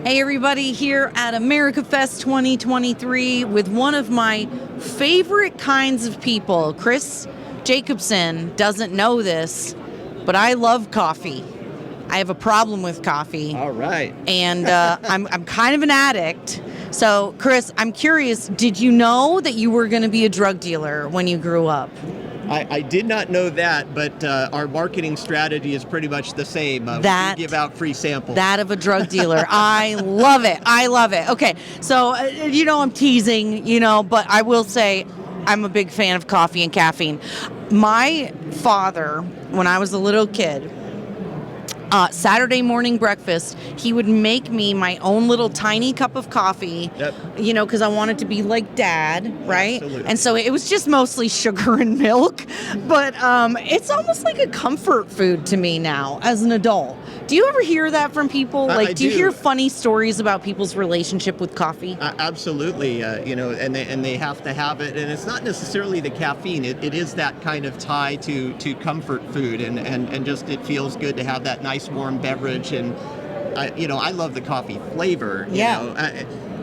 Hey everybody, here at America Fest 2023 with one of my favorite kinds of people. Chris Jacobson doesn't know this, but I love coffee. I have a problem with coffee. All right. And I'm kind of an addict. So, Chris, I'm curious, did you know that you were going to be a drug dealer when you grew up? I did not know that, but our marketing strategy is pretty much the same. We give out free samples. That of a drug dealer. I love it. I love it. Okay, so, I'm teasing, but I will say I'm a big fan of coffee and caffeine. My father, when I was a little kid, Saturday morning breakfast, he would make me my own little tiny cup of coffee, because I wanted to be like Dad, right? Absolutely. And so it was just mostly sugar and milk, but it's almost like a comfort food to me now as an adult. Do you ever hear that from people? Do you hear funny stories about people's relationship with coffee? Absolutely, and they have to have it, and it's not necessarily the caffeine. It is that kind of tie to comfort food, and just it feels good to have that nice warm beverage, and I love the coffee flavor.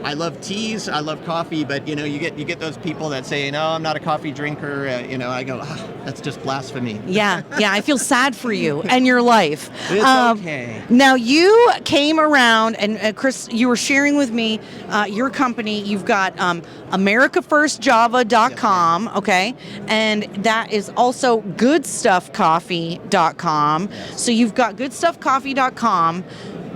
I love teas, I love coffee, but you get those people that say, no, I'm not a coffee drinker. I go, that's just blasphemy. Yeah, I feel sad for you and your life. It's okay. Now you came around, and Chris, you were sharing with me your company. You've got AmericaFirstJava.com, okay, and that is also GoodStuffCoffee.com. So you've got GoodStuffCoffee.com,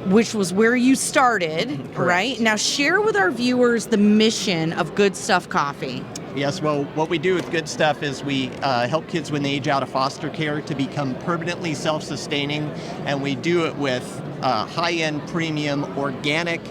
which was where you started, Correct. Right? Now share with our viewers the mission of Good Stuff Coffee. Yes, well, what we do with Good Stuff is we help kids when they age out of foster care to become permanently self-sustaining, and we do it with high-end, premium, organic,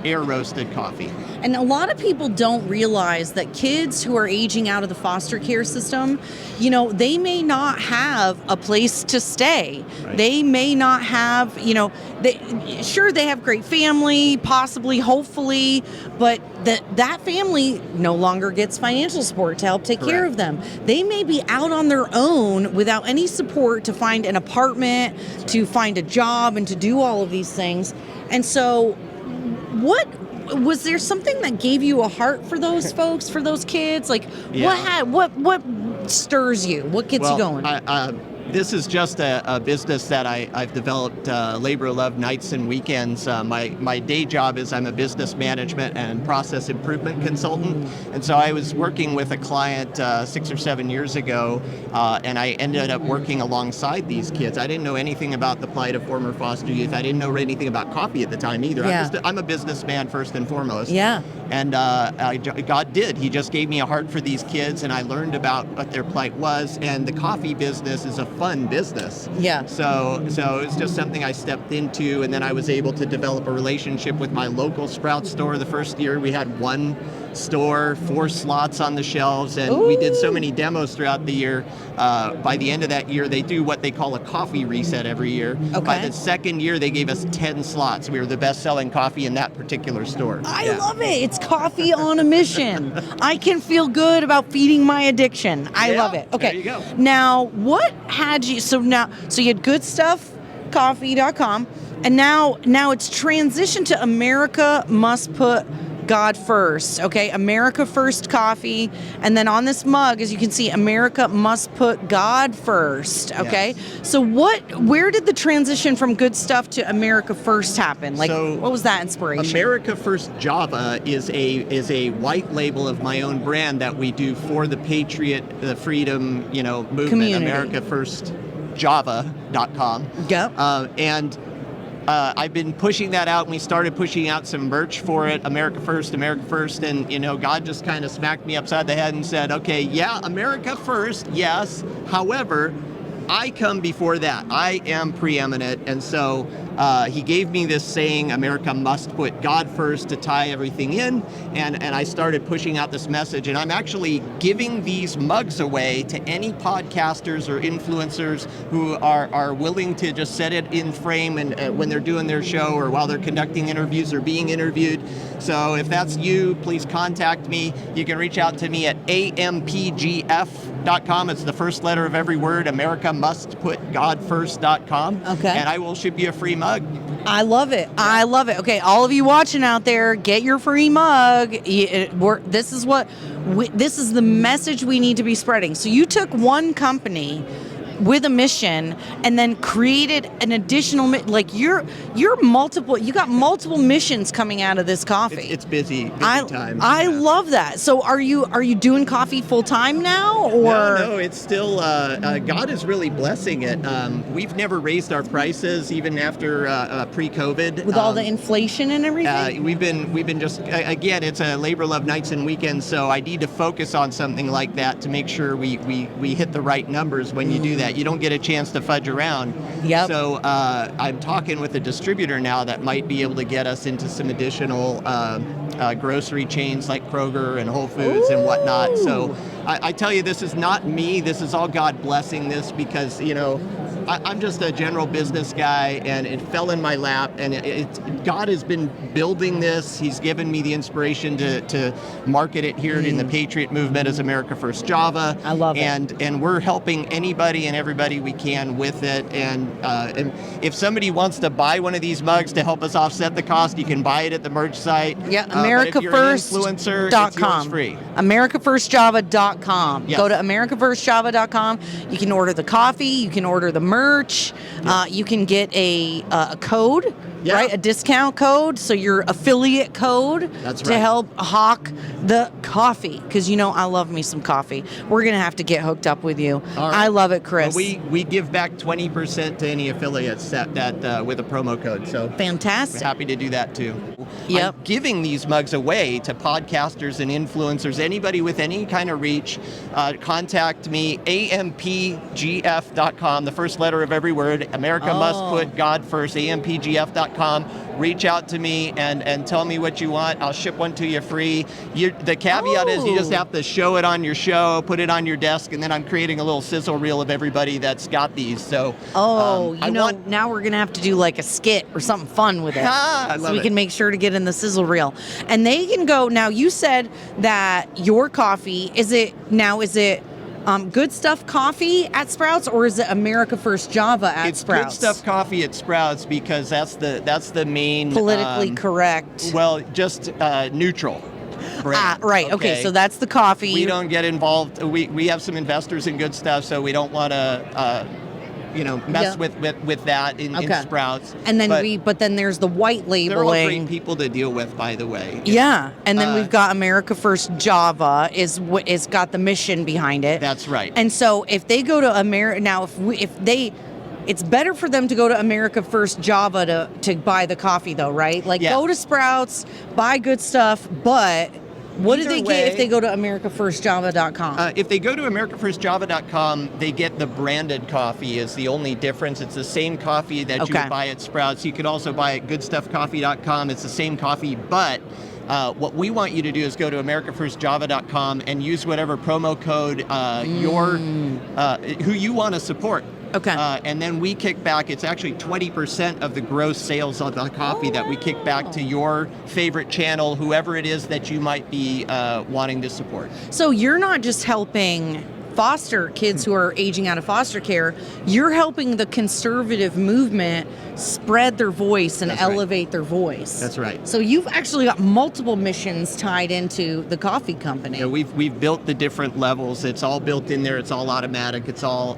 air-roasted coffee. And a lot of people don't realize that kids who are aging out of the foster care system, they may not have a place to stay. Right. They may not have, they have great family, possibly, hopefully, but that family no longer gets financial support to help take care of them. They may be out on their own without any support to find an apartment, to find a job, and to do all of these things. And so what was there something that gave you a heart for those folks, for those kids? What stirs you? What gets you going? This is just a business that I've developed, labor of love nights and weekends. My day job is I'm a business management and process improvement consultant. And so I was working with a client 6 or 7 years ago, and I ended up working alongside these kids. I didn't know anything about the plight of former foster youth. I didn't know anything about coffee at the time either. Yeah. I'm a businessman first and foremost. Yeah. And God did. He just gave me a heart for these kids, and I learned about what their plight was. And the coffee business is a fun business. Yeah. So it's just something I stepped into, and then I was able to develop a relationship with my local Sprouts store. The first year we had one store, 4 slots on the shelves, and we did so many demos throughout the year. By the end of that year, they do what they call a coffee reset every year. Okay. By the second year, they gave us 10 slots. We were the best-selling coffee in that particular store. I love it. It's coffee on a mission. I can feel good about feeding my addiction. I love it. Okay. There you go. Now, what had you? So you had GoodStuffCoffee.com, and now it's transitioned to America Must Put God First, okay? America First Coffee, and then on this mug, as you can see, America Must Put God First, okay? Yes. So where did the transition from Good Stuff to America First happen? What was that inspiration? America First Java is a white label of my own brand that we do for the patriot, the freedom, movement. Community. AmericaFirstJava.com. Yep. I've been pushing that out, and we started pushing out some merch for it, America First, and God just kind of smacked me upside the head and said, okay, yeah, America First, yes, however, I come before that. I am preeminent, and so he gave me this saying, America must put God first to tie everything in, and I started pushing out this message, and I'm actually giving these mugs away to any podcasters or influencers who are willing to just set it in frame and when they're doing their show or while they're conducting interviews or being interviewed. So if that's you, please contact me. You can reach out to me at ampgf.com. It's the first letter of every word, AmericaMustPutGodFirst.com. Okay. And I will ship you a free mug. I love it. I love it. Okay, all of you watching out there, get your free mug. This is the message we need to be spreading. So you took one company with a mission and then created an additional like you got multiple missions coming out of this coffee. It's busy time. I love that. So are you doing coffee full time now, or no, it's still God is really blessing it. We've never raised our prices even after pre-COVID with all the inflation and everything. We've been just again, it's a labor of nights and weekends, so I need to focus on something like that to make sure we hit the right numbers when you do that. You don't get a chance to fudge around. Yep. So I'm talking with a distributor now that might be able to get us into some additional grocery chains like Kroger and Whole Foods and whatnot. So I tell you, this is not me. This is all God blessing this, because, I'm just a general business guy, and it fell in my lap, and God has been building this. He's given me the inspiration to market it here in the Patriot Movement as America First Java. I love it. And we're helping anybody and everybody we can with it. And if somebody wants to buy one of these mugs to help us offset the cost, you can buy it at the merch site. Yeah, AmericaFirst.com. It's yours free. AmericaFirstJava.com. Yes. Go to AmericaFirstJava.com. You can order the coffee. You can order the merch. You can get a code, right? A discount code. So your affiliate code. That's to right. help hawk the coffee. Because I love me some coffee. We're gonna have to get hooked up with you. All right. I love it, Chris. Well, we give back 20% to any affiliates that with a promo code. So fantastic. we're happy to do that too. Yep. I'm giving these mugs away to podcasters and influencers. Anybody with any kind of reach, contact me, ampgf.com, the first letter of every word. America must put God first, ampgf.com. Reach out to me and tell me what you want. I'll ship one to you free. The caveat is you just have to show it on your show, put it on your desk, and then I'm creating a little sizzle reel of everybody that's got these. So now we're gonna have to do like a skit or something fun with it. I love so we it. can make sure to get in the sizzle reel. And they can go. Now you said that your coffee is it Good Stuff Coffee at Sprouts, or is it America First Java at Sprouts? It's Good Stuff Coffee at Sprouts because that's the main politically correct. Well, just neutral. Brand. Right. Okay. So that's the coffee. We don't get involved. We have some investors in Good Stuff, so we don't want to mess with that in Sprouts. And then but then there's the white labeling. They're all great people to deal with, by the way. Yeah. And then we've got America First Java is got the mission behind it. That's right. And so if they go to it's better for them to go to America First Java to buy the coffee, though, right? Like, go to Sprouts, buy Good Stuff, but what do they get if they go to AmericaFirstJava.com? If they go to AmericaFirstJava.com, they get the branded coffee is the only difference. It's the same coffee that you would buy at Sprouts. You could also buy it at GoodStuffCoffee.com. It's the same coffee, but what we want you to do is go to AmericaFirstJava.com and use whatever promo code who you want to support. Okay. And then we kick back, it's actually 20% of the gross sales of the coffee that we kick back to your favorite channel, whoever it is that you might be wanting to support. So you're not just helping foster kids who are aging out of foster care, you're helping the conservative movement spread their voice and elevate their voice. That's right. So you've actually got multiple missions tied into the coffee company. Yeah, we've built the different levels. It's all built in there. It's all automatic. It's all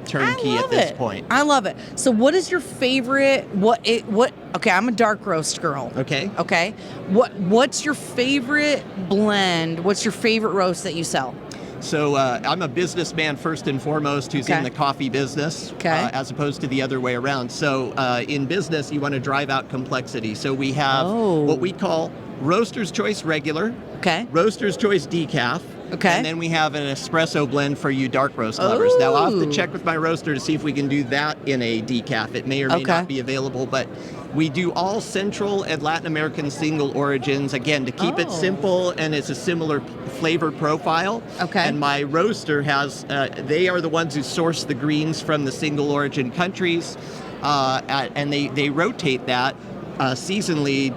turnkey at this point. I love it. So what is your favorite? Okay, I'm a dark roast girl. Okay. Okay. What's your favorite blend? What's your favorite roast that you sell? So I'm a businessman first and foremost who's in the coffee business as opposed to the other way around. So in business, you want to drive out complexity. So we have what we call Roaster's Choice Regular, Roaster's Choice Decaf, and then we have an espresso blend for you dark roast lovers. Now I'll have to check with my roaster to see if we can do that in a decaf. It may or may not be available, but we do all Central and Latin American single origins, again, to keep it simple, and it's a similar flavor profile. And my roaster has, they are the ones who source the greens from the single origin countries, and they rotate that seasonally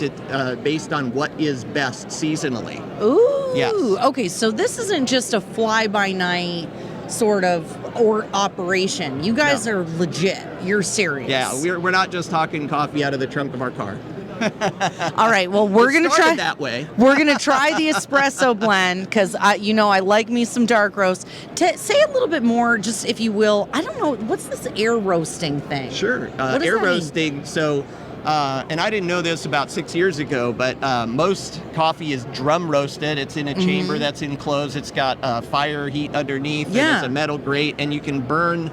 based on what is best seasonally. Ooh. Yes. Okay, so this isn't just a fly-by-night sort of or operation. You guys are legit. You're serious. Yeah, we're not just talking coffee out of the trunk of our car. All right. Well, we're gonna try that way. We're gonna try the espresso blend because I like me some dark roast. Say a little bit more, just if you will. I don't know what's this air roasting thing. Sure, What does air that mean? roasting. So, and I didn't know this about 6 years ago, but most coffee is drum roasted. It's in a chamber that's enclosed. It's got fire heat underneath. And it's a metal grate, and you can burn.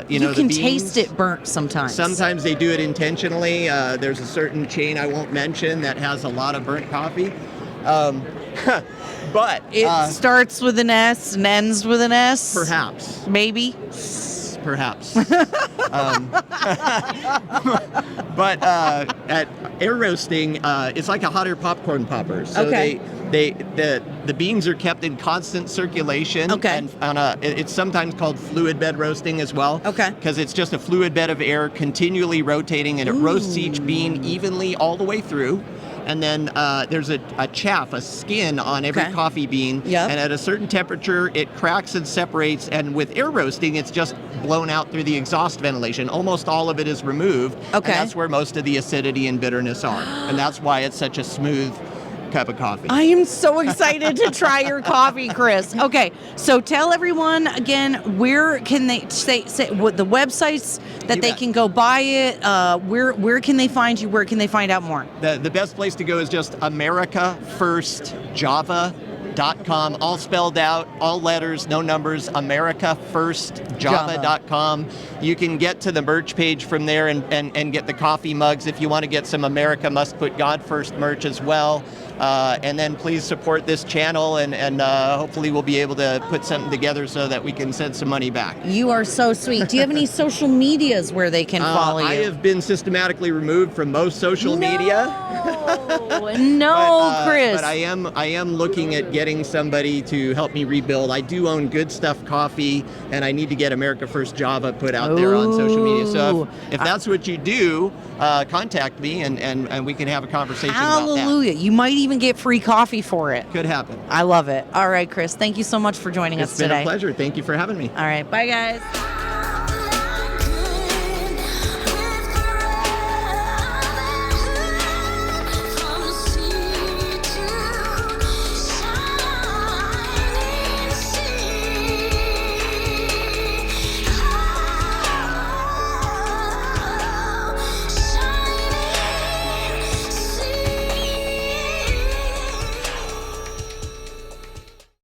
You can the beans. taste it burnt sometimes. Sometimes they do it intentionally. There's a certain chain I won't mention that has a lot of burnt coffee. But it starts with an S and ends with an S. Perhaps. Maybe. Perhaps. But at air roasting, it's like a hot air popcorn popper. So the beans are kept in constant circulation. Okay. And it's sometimes called fluid bed roasting as well. Okay. Because it's just a fluid bed of air continually rotating, and it roasts each bean evenly all the way through. And then there's a chaff, a skin on every coffee bean. Yep. And at a certain temperature, it cracks and separates. And with air roasting, it's just blown out through the exhaust ventilation. Almost all of it is removed. Okay. And that's where most of the acidity and bitterness are. And that's why it's such a smooth cup of coffee. I am so excited to try your coffee, Chris. Okay, so tell everyone again, where can they say what the websites that they can go buy it? Where can they find you? Where can they find out more? The best place to go is just AmericaFirstJava.com, all spelled out, all letters, no numbers, AmericaFirstJava.com. You can get to the merch page from there and get the coffee mugs if you want to get some America Must Put God First merch as well. And then please support this channel, and hopefully we'll be able to put something together so that we can send some money back. You are so sweet. Do you have any social medias where they can follow you? I have been systematically removed from most social media. No, Chris. But I am looking at getting somebody to help me rebuild. I do own Good Stuff Coffee, and I need to get America First Java put out there on social media. So if that's what you do, contact me, and we can have a conversation about that. Hallelujah. You might even get free coffee for it. Could happen. I love it. All right, Chris. Thank you so much for joining us today. It's been a pleasure. Thank you for having me. All right. Bye, guys.